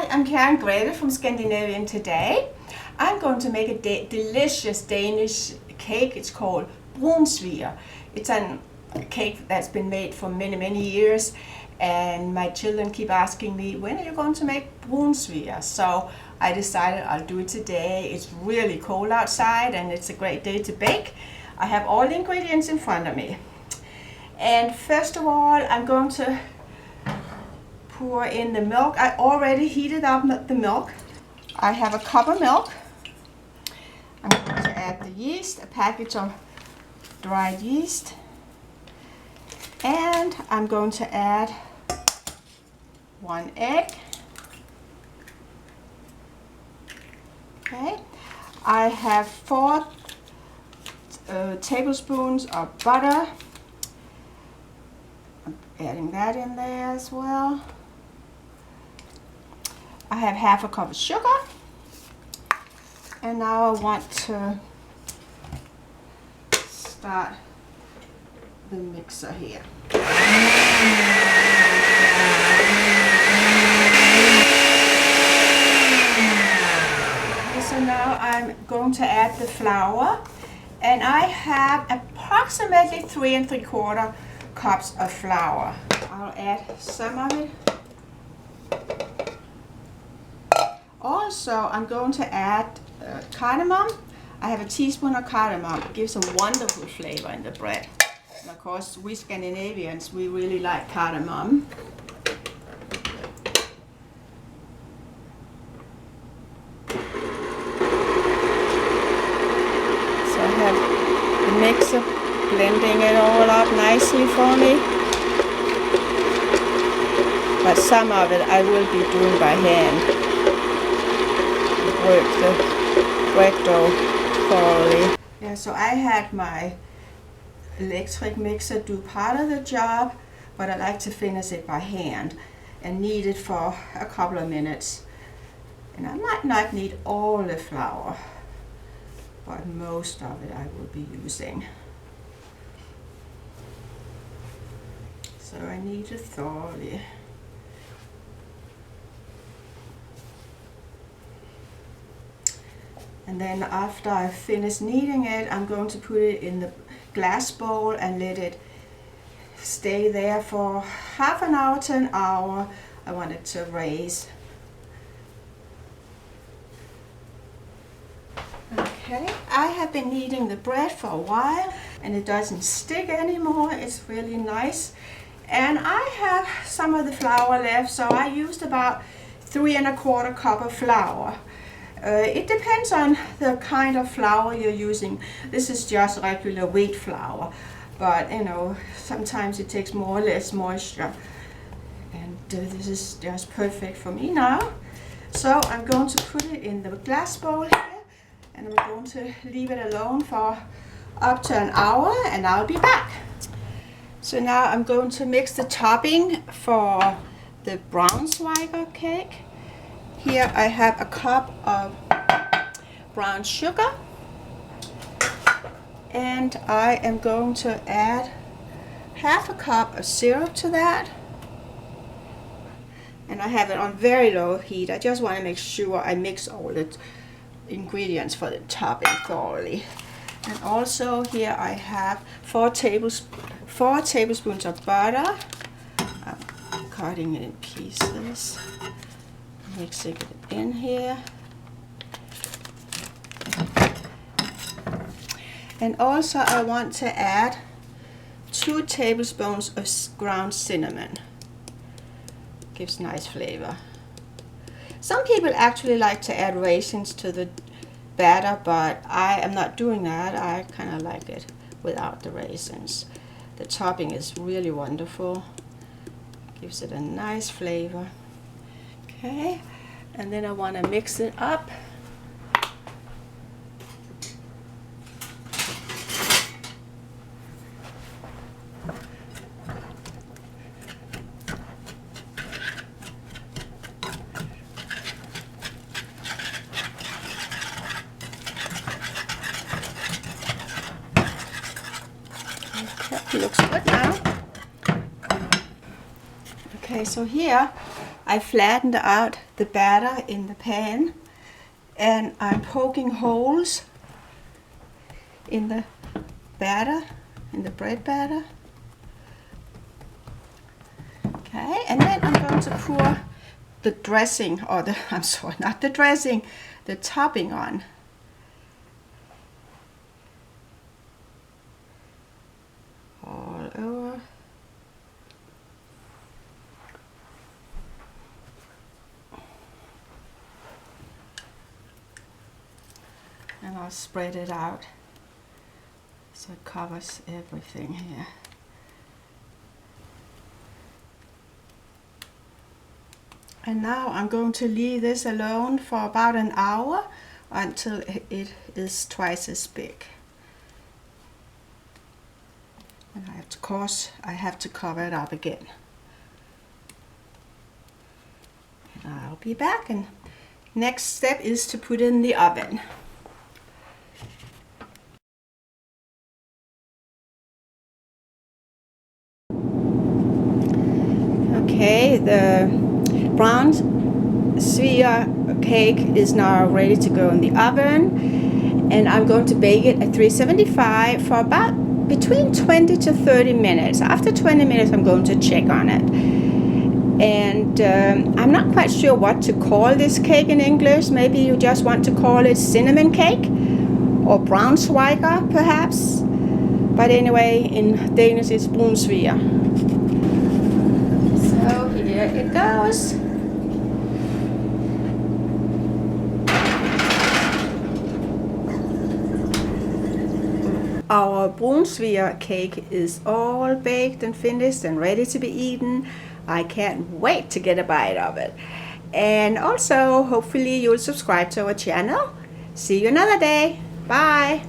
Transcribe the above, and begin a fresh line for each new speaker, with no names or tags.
Hi, I'm Karen from Scandinavian today. I'm going to make a delicious Danish cake. It's called Brunsviger. It's a cake that's been made for many years, and my children keep asking me, when are you going to make Brunsviger? So I decided I'll do it today. It's really cold outside and it's a great day to bake. I have all the ingredients in front of me. And first of all, I'm going to pour in the milk. I already heated up the milk. I have a cup of milk. I'm going to add the yeast, a package of dried yeast. And I'm going to add 1 egg. Okay. I have 4 tablespoons of butter. I'm adding that in there as well. I have half a cup of sugar. And now I want to start the mixer here. So now I'm going to add the flour, and I have approximately 3 3/4 cups of flour. I'll add some of it. Also, I'm going to add cardamom. I have a teaspoon of cardamom. It gives a wonderful flavor in the bread. And of course, we Scandinavians, we really like cardamom. So I have the mixer blending it all up nicely for me. But some of it I will be doing by hand. Work the bread dough thoroughly. Yeah, so I had my electric mixer do part of the job, but I like to finish it by hand and knead it for a couple of minutes. And I might not need all the flour, but most of it I will be using. So I knead it thoroughly. And then after I finish kneading it, I'm going to put it in the glass bowl and let it stay there for half an hour to an hour. I want it to raise. Okay, I have been kneading the bread for a while and it doesn't stick anymore. It's really nice. And I have some of the flour left, so I used about 3 1/4 cup of flour. It depends on the kind of flour you're using. This is just regular wheat flour, but you know, sometimes it takes more or less moisture, and this is just perfect for me now. So I'm going to put it in the glass bowl here, and I'm going to leave it alone for up to an hour, and I'll be back. So now I'm going to mix the topping for the Brunsviger cake. Here I have a cup of brown sugar, and I am going to add half a cup of syrup to that. And I have it on very low heat. I just want to make sure I mix all the ingredients for the topping thoroughly. And also here I have 4 tablespoons of butter. I'm cutting it in pieces. Mixing it in here. And also I want to add 2 tablespoons of ground cinnamon. Gives nice flavor. Some people actually like to add raisins to the batter, but I am not doing that. I kind of like it without the raisins. The topping is really wonderful. Gives it a nice flavor. Okay, and then I want to mix it up. Okay, looks good now. Okay, so here I flattened out the batter in the pan, and I'm poking holes in the batter, in the bread batter. Okay, and then I'm going to pour the dressing, or the, I'm sorry, not the dressing, the topping on. All over. And I'll spread it out so it covers everything here. And now I'm going to leave this alone for about an hour until it is twice as big. And of course I have to cover it up again. And I'll be back, and next step is to put it in the oven. Okay, the Brunsviger cake is now ready to go in the oven, and I'm going to bake it at 375 for about between 20 to 30 minutes. After 20 minutes I'm going to check on it. And I'm not quite sure what to call this cake in English. Maybe you just want to call it cinnamon cake or Brunsviger perhaps. But anyway, in Danish it's Brunsviger. So here it goes. Our Brunsviger cake is all baked and finished and ready to be eaten. I can't wait to get a bite of it. And also, hopefully you'll subscribe to our channel. See you another day. Bye.